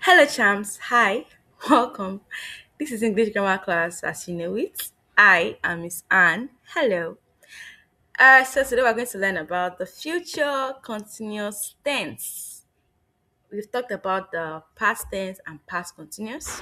Hello, champs. Hi, welcome. This is English grammar class as you know it. I am Miss Anne. Hello. So today we're going to learn about the future continuous tense. We've talked about the past tense and past continuous.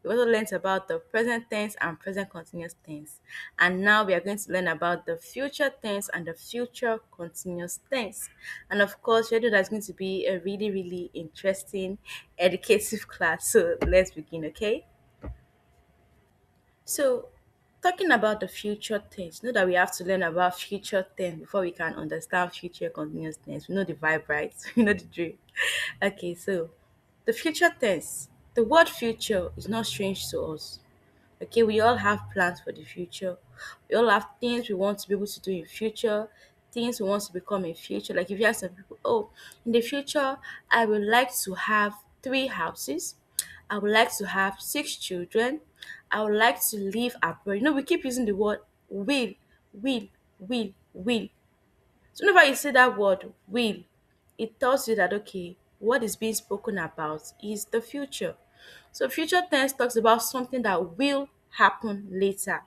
We also learned about the present tense and present continuous tense. And now we are going to learn about the future tense and the future continuous tense. And of course, you know that's going to be a really, really interesting educative class. So let's begin, okay? So, talking about the future tense, know that we have to learn about future tense before we can understand future continuous tense. We know the vibe, right? We know the drill. Okay, so the future tense, the word future is not strange to us. Okay, we all have plans for the future. We all have things we want to be able to do in future, things we want to become in future. Like if you ask some people, oh, in the future, I would like to have 3 houses. I would like to have 6 children. I would like to live abroad. We keep using the word will, will. So whenever you say that word will, it tells you that okay, what is being spoken about is the future. So future tense talks about something that will happen later.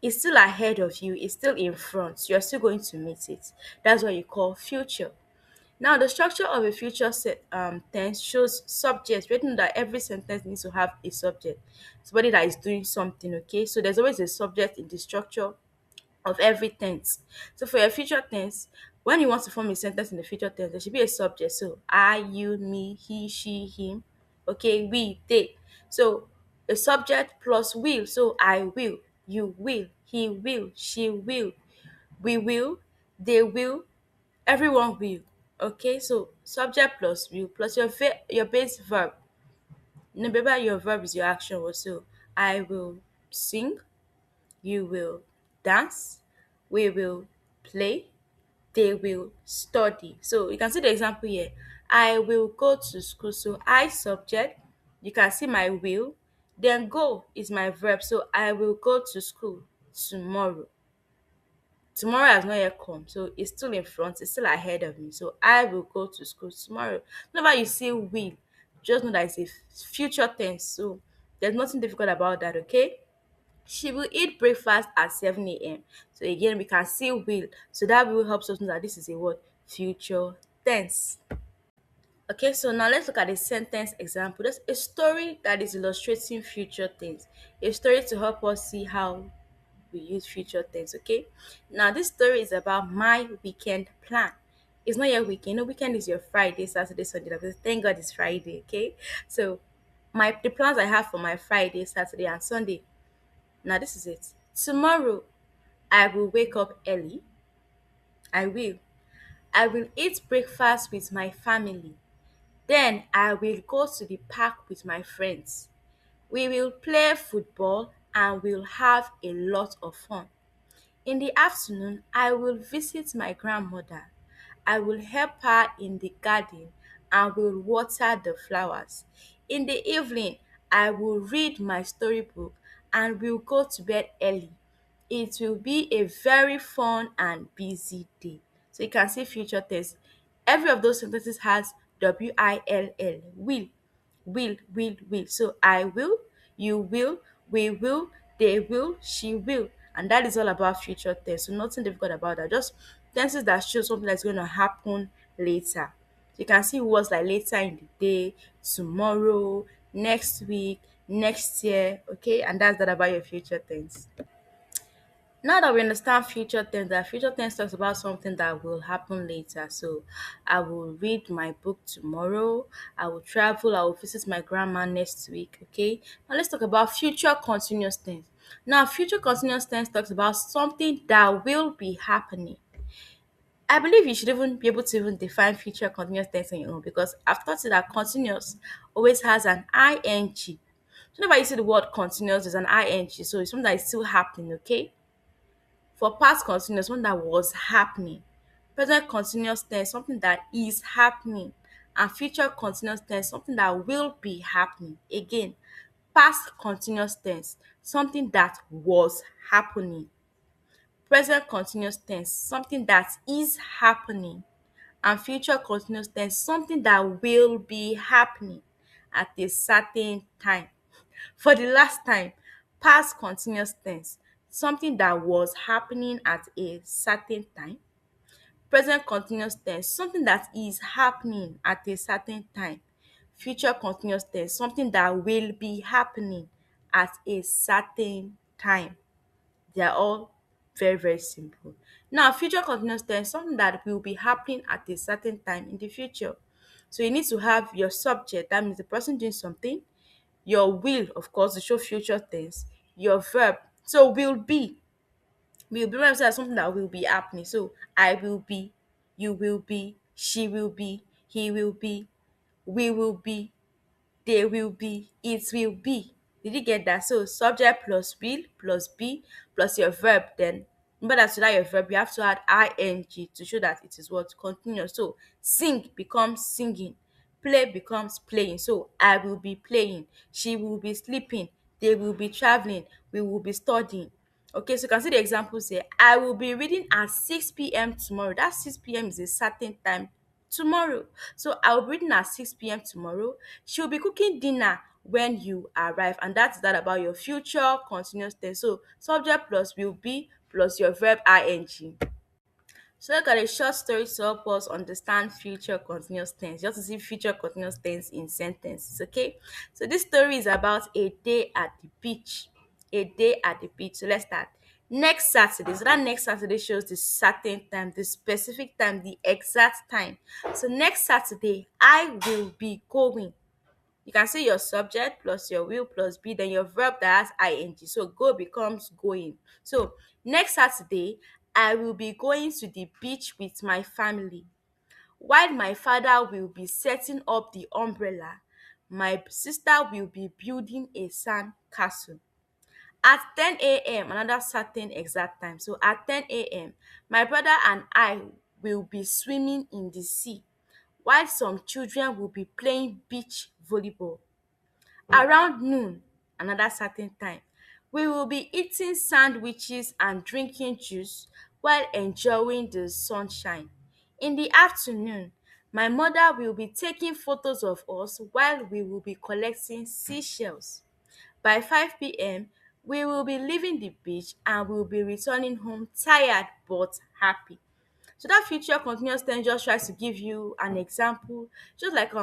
It's still ahead of you, it's still in front. You're still going to meet it. That's what you call future. Now, the structure of a tense shows subject. We know that every sentence needs to have a subject, somebody that is doing something. Okay, so there's always a subject in the structure of every tense. So for your future tense, when you want to form a sentence in the future tense, there should be a subject. So I, you, me, he, she, him. Okay, we, they. So a subject plus will. So I will, you will, he will, she will, we will, they will, everyone will. Okay, so subject plus will plus your base verb. Remember your verb is your action word. So I will sing, you will dance, we will play, they will study. So you can see the example here. I will go to school. So I subject, you can see my will. Then go is my verb. So I will go to school tomorrow. Tomorrow has not yet come, so it's still in front, it's still ahead of me. So I will go to school tomorrow. Whenever you see will, just know that it's a future tense. So there's nothing difficult about that, okay? She will eat breakfast at 7 a.m. So again, we can see will. So that will helps us know that this is a what? Future tense. Okay, so now let's look at a sentence example. There's a story that is illustrating future tense. A story to help us see how we use future tense, okay? Now this story is about my weekend plan. It's not your weekend. No, weekend is your Friday, Saturday, Sunday. Because thank God it's Friday, okay? So the plans I have for my Friday, Saturday, and Sunday. Now this is it. Tomorrow I will wake up early. I will. I will eat breakfast with my family. Then I will go to the park with my friends. We will play football and we'll have a lot of fun. In the afternoon, I will visit my grandmother. I will help her in the garden and will water the flowers. In the evening, I will read my storybook and will go to bed early. It will be a very fun and busy day. So you can see future tense. Every of those sentences has will. So I will, you will, we will, they will, she will. And that is all about future tense. So nothing difficult about that. Just tenses that show something that's going to happen later. So you can see words like later in the day, tomorrow, next week, next year. Okay, and that's that about your future tense. Now that we understand future tense, that future tense talks about something that will happen later. So I will read my book tomorrow. I will travel. I will visit my grandma next week. Okay. Now let's talk about future continuous tense. Now, future continuous tense talks about something that will be happening. I believe you should even be able to even define future continuous tense on your own because I've taught you that continuous always has an ing. So whenever you see the word continuous, there's an ing. So it's something that is still happening, okay? For past continuous, one that was happening. Present continuous tense, something that is happening. And future continuous tense, something that will be happening. Again, past continuous tense, something that was happening. Present continuous tense, something that is happening. And future continuous tense, something that will be happening. at a certain time. For the last time, past continuous tense, something that was happening at a certain time. Present continuous tense, something that is happening at a certain time. Future continuous tense, something that will be happening at a certain time. They are all very, very simple. Now, future continuous tense, something that will be happening at a certain time in the future. So you need to have your subject, that means the person doing something, your will, of course, to show future tense, your verb. So will be represented as something that will be happening. So I will be, you will be, she will be, he will be, we will be, they will be, it will be. Did you get that? So subject plus will plus be plus your verb. Then remember that to that your verb, you have to add ing to show that it is what continuous. So sing becomes singing, play becomes playing. So I will be playing, she will be sleeping, they will be traveling, we will be studying. Okay, so you can see the examples here. I will be reading at 6 p.m. tomorrow. That 6 p.m. is a certain time tomorrow. So I will be reading at 6 p.m. tomorrow. She will be cooking dinner when you arrive. And that's that about your future continuous tense. So subject plus will be plus your verb ing. So look at a short story to help us understand future continuous tense. Just to see future continuous tense in sentences, okay? So this story is about a day at the beach. A day at the beach. So let's start. Next Saturday. So that next Saturday shows the certain time, the specific time, the exact time. So next Saturday, I will be going. You can say your subject plus your will plus be, then your verb that has ing. So go becomes going. So next Saturday, I will be going to the beach with my family. While my father will be setting up the umbrella, my sister will be building a sand castle. At 10 a.m., another certain exact time. So at 10 a.m., my brother and I will be swimming in the sea, while some children will be playing beach volleyball. Around noon, another certain time, we will be eating sandwiches and drinking juice while enjoying the sunshine. In the afternoon, my mother will be taking photos of us while we will be collecting seashells. By 5 p.m., we will be leaving the beach and will be returning home tired but happy. So that future continuous tense just tries to give you an example, just like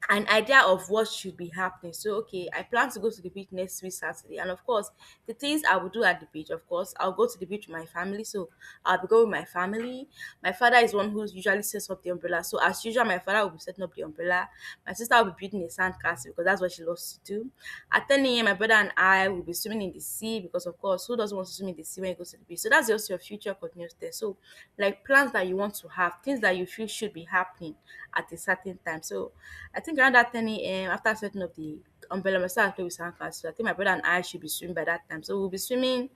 an idea of what should be happening. So, okay, I plan to go to the beach next week Saturday, and of course, the things I will do at the beach. Of course, I'll go to the beach with my family. So, I'll be going with my family. My father is one who usually sets up the umbrella. So, as usual, my father will be setting up the umbrella. My sister will be building a sand castle because that's what she loves to do. At 10 a.m., my brother and I will be swimming in the sea because, of course, who doesn't want to swim in the sea when you go to the beach? So, that's just your future continuous there. So, like plans that you want to have, things that you feel should be happening at a certain time. So, I think around that 10 a.m., after setting up the umbrella, my sister play with sandcastles. So I think my brother and I should be swimming by that time. So we'll be swimming.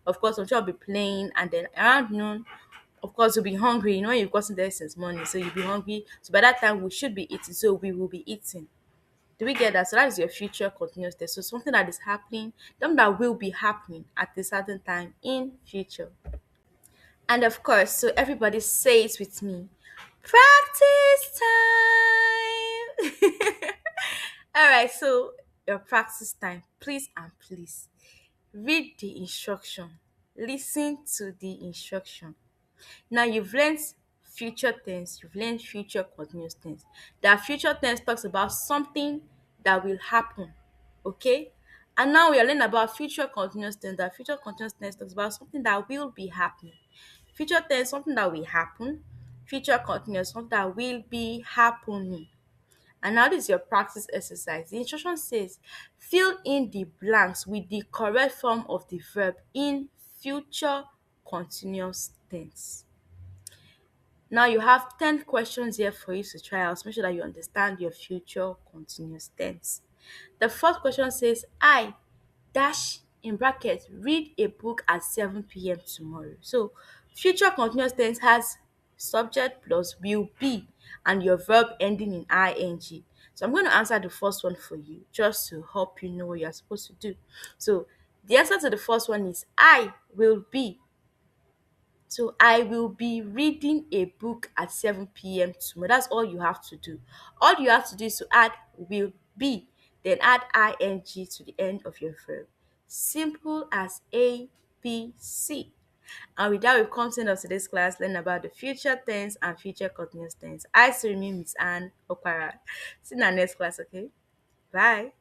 Of course, I'm sure I'll be playing. And then around noon, of course, you'll be hungry. You know, you've gotten there since morning. So you'll be hungry. So by that time, we should be eating. So we will be eating. Do we get that? So that is your future continuous tense. So something that is happening, something that will be happening at a certain time in future. And of course, so everybody say it with me. Practice time. All right, so your practice time. Please and please read the instruction. Listen to the instruction. Now you've learned future tense, you've learned future continuous tense. That future tense talks about something that will happen. Okay? And now we are learning about future continuous tense. That future continuous tense talks about something that will be happening. Future tense, something that will happen. Future continuous, something that will be happening. And now this is your practice exercise. The instruction says fill in the blanks with the correct form of the verb in future continuous tense. Now you have 10 questions here for you to try out. Make sure that you understand your future continuous tense. The first question says, I dash in bracket read a book at 7 p.m. tomorrow. So future continuous tense has subject plus will be and your verb ending in ing. So I'm going to answer the first one for you just to help you know what you're supposed to do. So the answer to the first one is I will be. So I will be reading a book at 7 p.m. tomorrow. That's all you have to do. All you have to do is to add will B. Then add ing to the end of your verb. Simple as A, B, C. And with that, we've come to the end of today's class, learn about the future tense and future continuous tense. I still remain Miss Anne Okpara. See you in our next class, okay? Bye.